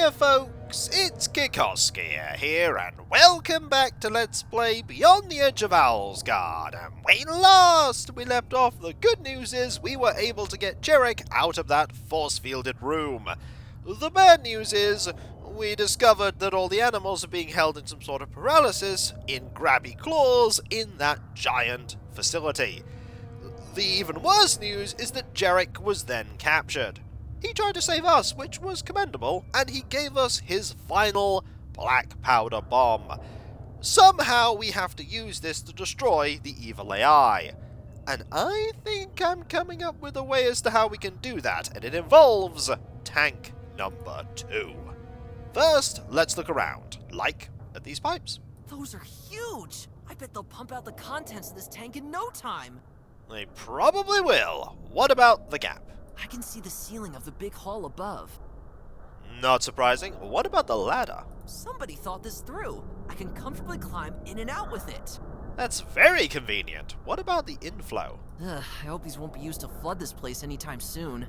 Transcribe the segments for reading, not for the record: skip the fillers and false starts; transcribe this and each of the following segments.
Hiya folks, it's Kikoskia here, and welcome back to Let's Play Beyond the Edge of Owlsgard. And when last we left off, the good news is we were able to get Jarek out of that force-fielded room. The bad news is we discovered that all the animals are being held in some sort of paralysis in grabby claws in that giant facility. The even worse news is that Jarek was then captured. He tried to save us, which was commendable, and he gave us his final blackpowder bomb. Somehow we have to use this to destroy the evil AI. And I think I'm coming up with a way as to how we can do that, and it involves tank number 2. First, let's look around, like at these pipes. Those are huge! I bet they'll pump out the contents of this tank in no time! They probably will. What about the gap? I can see the ceiling of the big hall above. Not surprising. What about the ladder? Somebody thought this through. I can comfortably climb in and out with it. That's very convenient. What about the inflow? I hope these won't be used to flood this place anytime soon.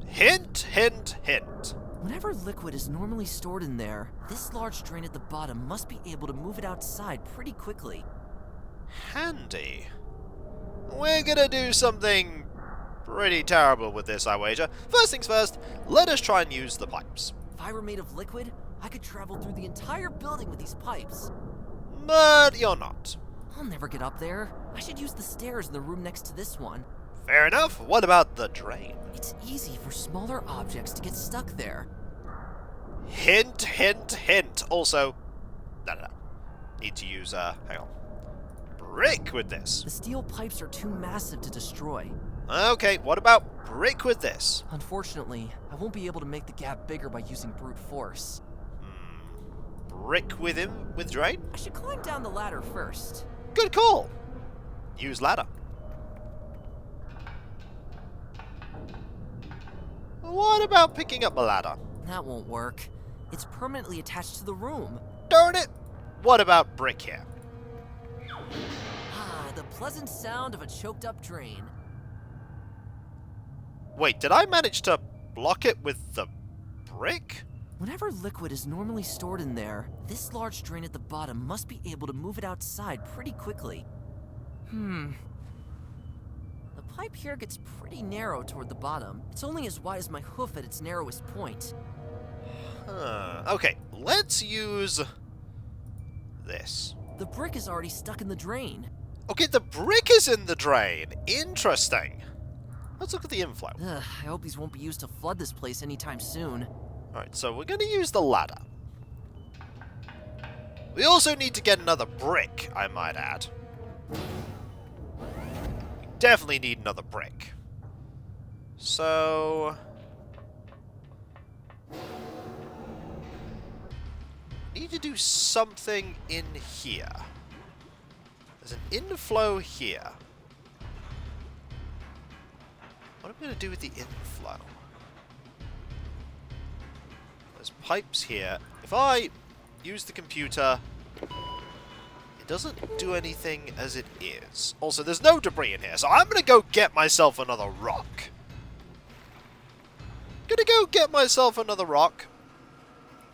Hint, hint, hint. Whenever liquid is normally stored in there, this large drain at the bottom must be able to move it outside pretty quickly. Handy. We're gonna do something pretty terrible with this, I wager. First things first, let us try and use the pipes. If I were made of liquid, I could travel through the entire building with these pipes. But you're not. I'll never get up there. I should use the stairs in the room next to this one. Fair enough. What about the drain? It's easy for smaller objects to get stuck there. Hint, hint, hint. Also, no. Need to use, hang on. Brick with this. The steel pipes are too massive to destroy. Okay, what about brick with this? Unfortunately, I won't be able to make the gap bigger by using brute force. Brick with him, with drain? I should climb down the ladder first. Good call. Use ladder. What about picking up a ladder? That won't work. It's permanently attached to the room. Darn it. What about brick here? Ah, the pleasant sound of a choked up drain. Wait, did I manage to block it with the brick? Whenever liquid is normally stored in there, this large drain at the bottom must be able to move it outside pretty quickly. The pipe here gets pretty narrow toward the bottom. It's only as wide as my hoof at its narrowest point. Okay, let's use this. The brick is already stuck in the drain. Okay, the brick is in the drain. Interesting. Let's look at the inflow. I hope these won't be used to flood this place anytime soon. Alright, so we're going to use the ladder. We also need to get another brick, I might add. We definitely need another brick. So... need to do something in here. There's an inflow here. What am I going to do with the inflow? There's pipes here. If I use the computer, it doesn't do anything as it is. Also, there's no debris in here, so I'm going to go get myself another rock.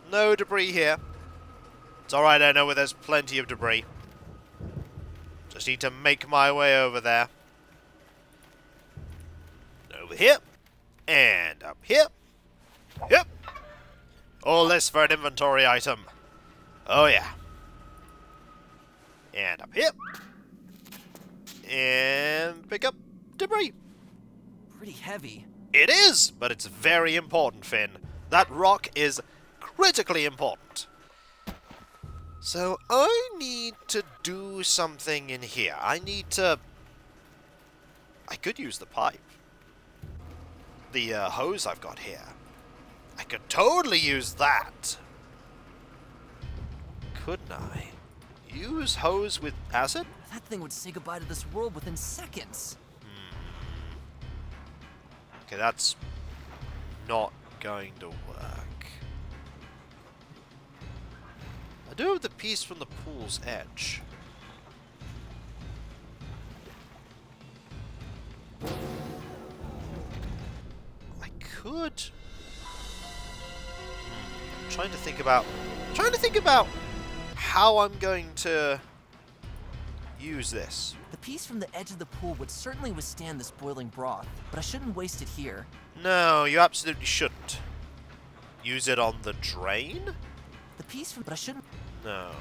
No debris here. It's alright, I know where there's plenty of debris. Just need to make my way over there. Over here. And up here. Yep. All this for an inventory item. Oh yeah. And up here. And pick up debris. Pretty heavy. It is, but it's very important, Finn. That rock is critically important. So I need to do something in here. I could use the pipe. The hose I've got here. I could totally use that. Couldn't I? Use hose with acid? That thing would say goodbye to this world within seconds. Okay, that's not going to work. I do have the piece from the pool's edge. I could trying to think about how I'm going to use this. The piece from the edge of the pool would certainly withstand this boiling broth, but I shouldn't waste it here. No, you absolutely shouldn't. Use it on the drain? The piece from... but I shouldn't... No.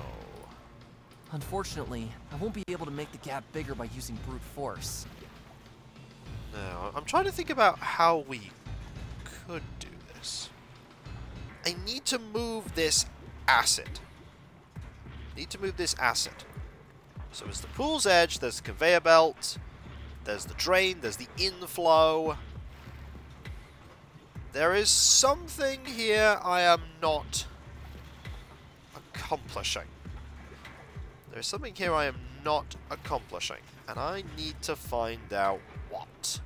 Unfortunately, I won't be able to make the gap bigger by using brute force. No, I'm trying to think about how we could do this. I need to move this acid. So it's the pool's edge, there's the conveyor belt, there's the drain, there's the inflow. There is something here I am not accomplishing. There's something here I am not accomplishing, and I need to find out what.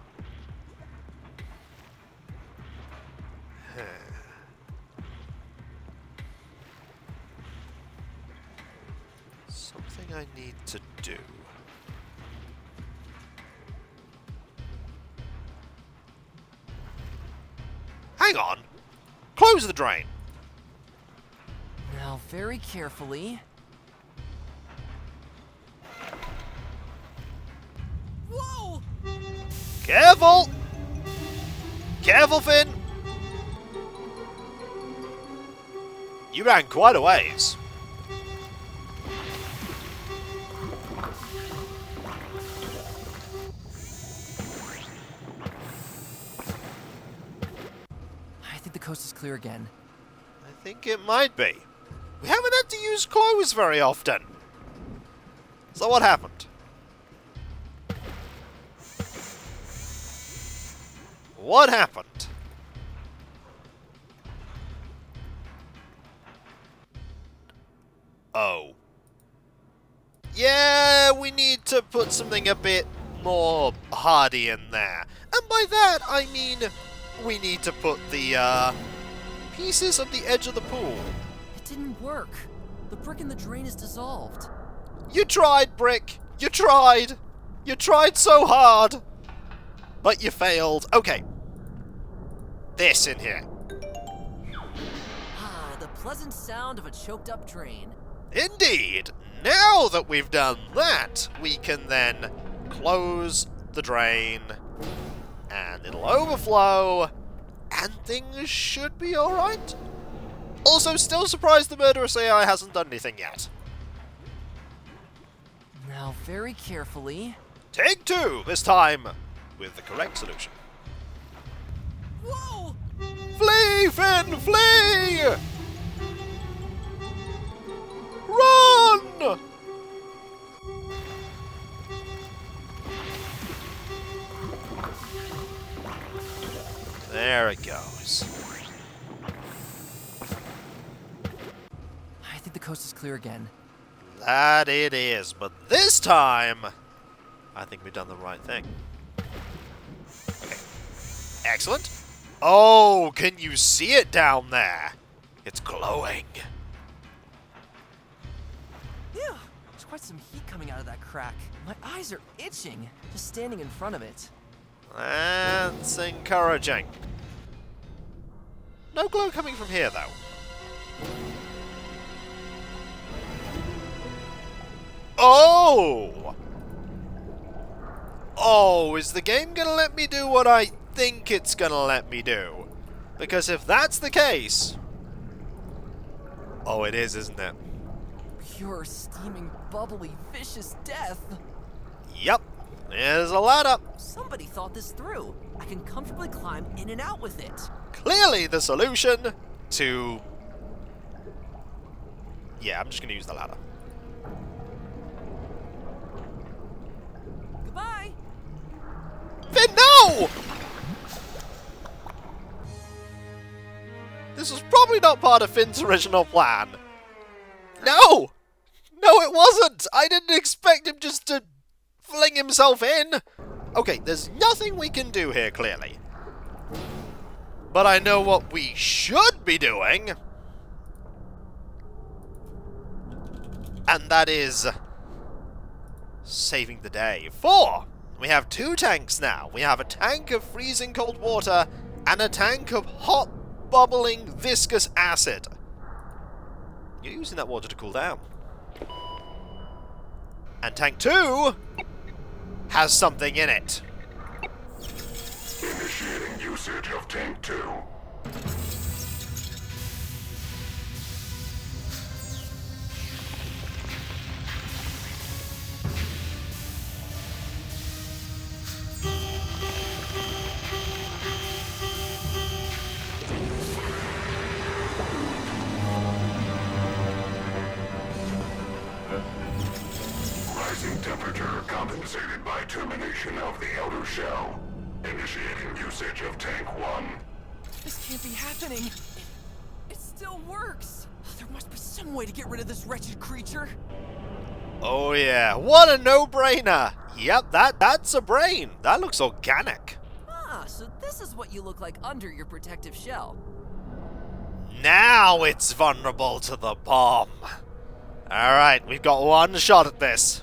Something I need to do. Hang on! Close the drain! Now, very carefully... Whoa! Careful! Careful, Finn! You ran quite a ways. I think the coast is clear again. I think it might be. We haven't had to use clothes very often. So what happened? What happened? Oh. Yeah, we need to put something a bit more hardy in there. And by that, I mean we need to put the, pieces of the edge of the pool. It didn't work. The brick in the drain is dissolved. You tried, Brick! You tried! You tried so hard! But you failed. Okay. This in here. Ah, the pleasant sound of a choked up drain. Indeed! Now that we've done that, we can then close the drain, and it'll overflow, and things should be alright. Also, still surprised the murderous AI hasn't done anything yet. Now, very carefully... Take two, this time with the correct solution. Whoa! Flee, Finn, flee! Run! There it goes. I think the coast is clear again. That it is, but this time, I think we've done the right thing. Okay. Excellent. Oh, can you see it down there? It's glowing. Yeah, there's quite some heat coming out of that crack. My eyes are itching, just standing in front of it. That's encouraging. No glow coming from here, though. Oh! Oh, is the game gonna let me do what I think it's gonna let me do? Because if that's the case... Oh, it is, isn't it? Pure, steaming, bubbly, vicious death. Yep. There's a ladder. Somebody thought this through. I can comfortably climb in and out with it. Clearly the solution to... Yeah, I'm just gonna use the ladder. Goodbye. Finn, no! This was probably not part of Finn's original plan. No! No, it wasn't! I didn't expect him just to fling himself in. Okay, there's nothing we can do here, clearly. But I know what we should be doing. And that is... saving the day. We have 2 tanks now. We have a tank of freezing cold water and a tank of hot, bubbling, viscous acid. You're using that water to cool down. And tank 2 has something in it. Initiating usage of tank 2. Rising temperature compensated by termination of the outer shell. Initiating usage of tank 1. This can't be happening. It still works. There must be some way to get rid of this wretched creature. Oh yeah, what a no-brainer! Yep, that's a brain. That looks organic. Ah, so this is what you look like under your protective shell. Now it's vulnerable to the bomb. Alright, we've got one shot at this.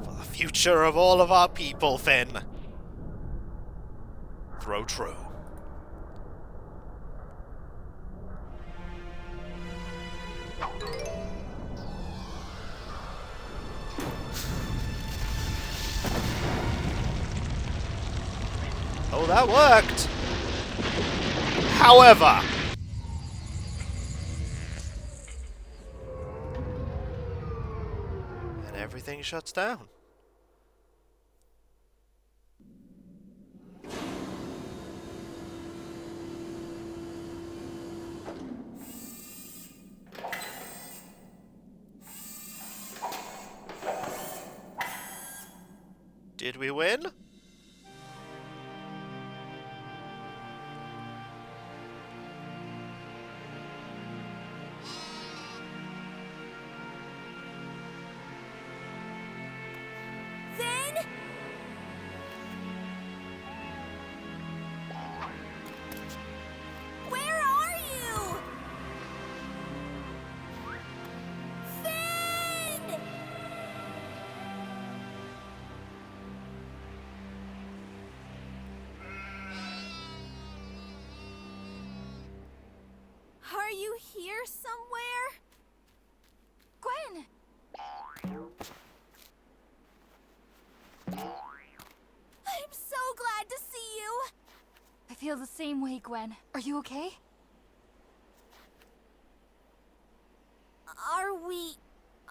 For the future of all of our people, Finn. Throw true. Oh, that worked. However, and everything shuts down. Did we win? Finn? Where are you? Finn! Are you here somewhere? Gwen! I'm so glad to see you! I feel the same way, Gwen. Are you okay?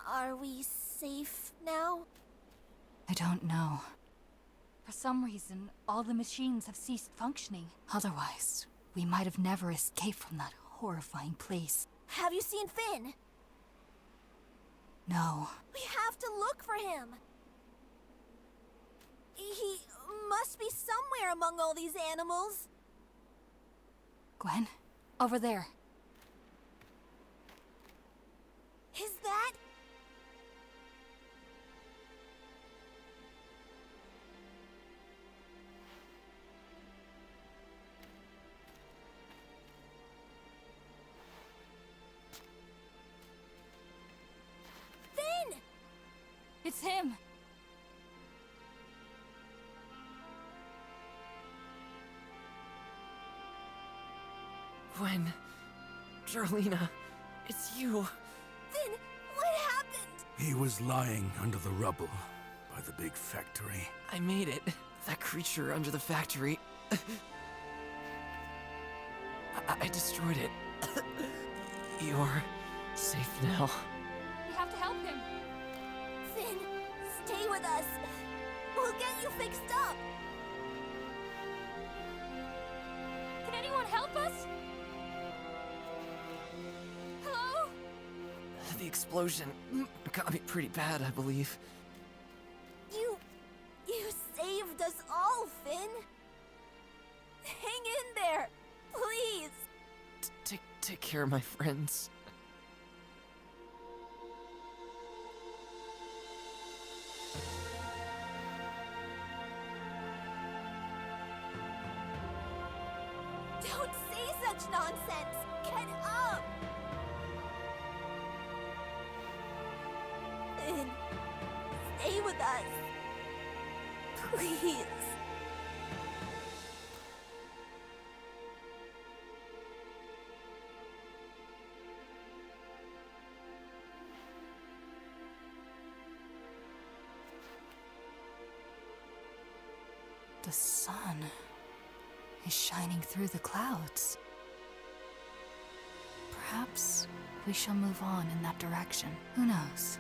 Are we safe now? I don't know. For some reason, all the machines have ceased functioning. Otherwise, we might have never escaped from that horrifying place. Have you seen Finn? No. We have to look for him. He must be somewhere among all these animals. Gwen, over there. Is that... Finn! It's him. Gwen, Darlena, it's you. Finn, what happened? He was lying under the rubble by the big factory. I made it. That creature under the factory. I destroyed it. You're safe now. We have to help him. Finn, stay with us. We'll get you fixed up. Can anyone help us? Hello? The explosion got me pretty bad, I believe. You saved us all, Finn. Hang in there, please. Take care of my friends. Don't say such nonsense. Get up. Finn, stay with us. Please. The sun is shining through the clouds. Perhaps we shall move on in that direction. Who knows?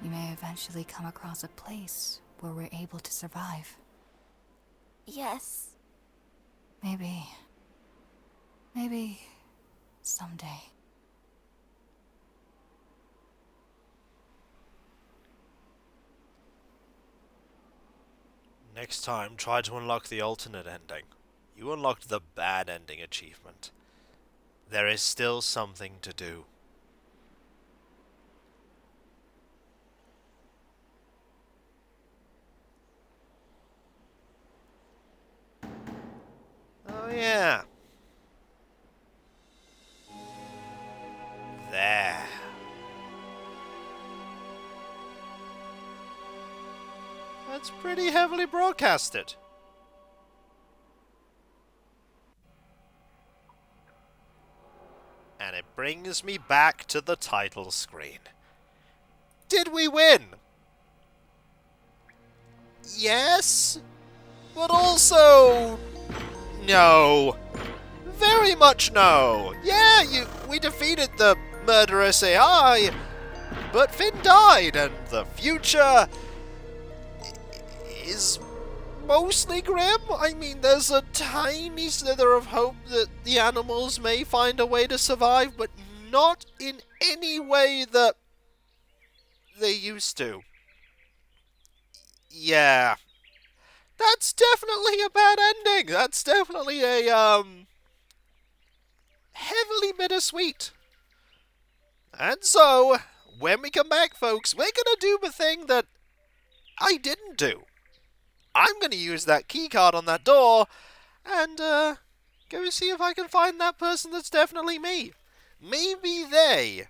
We may eventually come across a place where we're able to survive. Yes. Maybe someday. Next time, try to unlock the alternate ending. You unlocked the bad ending achievement. There is still something to do. Oh yeah. There. That's pretty heavily broadcasted. And it brings me back to the title screen. Did we win? Yes, but also no. Very much no. Yeah, we defeated the murderous AI, but Finn died, and the future is mostly grim. I mean, there's a tiny slither of hope that the animals may find a way to survive, but not in any way that they used to. Yeah. That's definitely a bad ending. That's definitely a, heavily bittersweet. And so, when we come back, folks, we're gonna do the thing that I didn't do. I'm gonna use that keycard on that door and, go see if I can find that person that's definitely me. Maybe they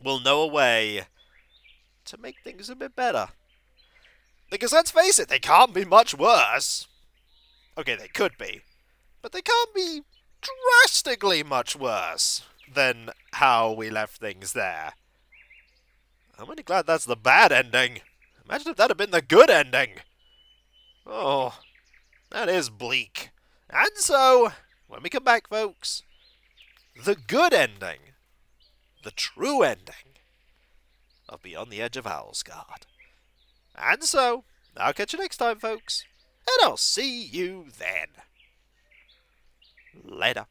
will know a way to make things a bit better. Because let's face it, they can't be much worse. Okay, they could be. But they can't be drastically much worse than how we left things there. I'm really glad that's the bad ending. Imagine if that had been the good ending. Oh, that is bleak. And so, when we come back, folks, the good ending, the true ending of Beyond the Edge of Owlsgard. And so, I'll catch you next time, folks, and I'll see you then. Later.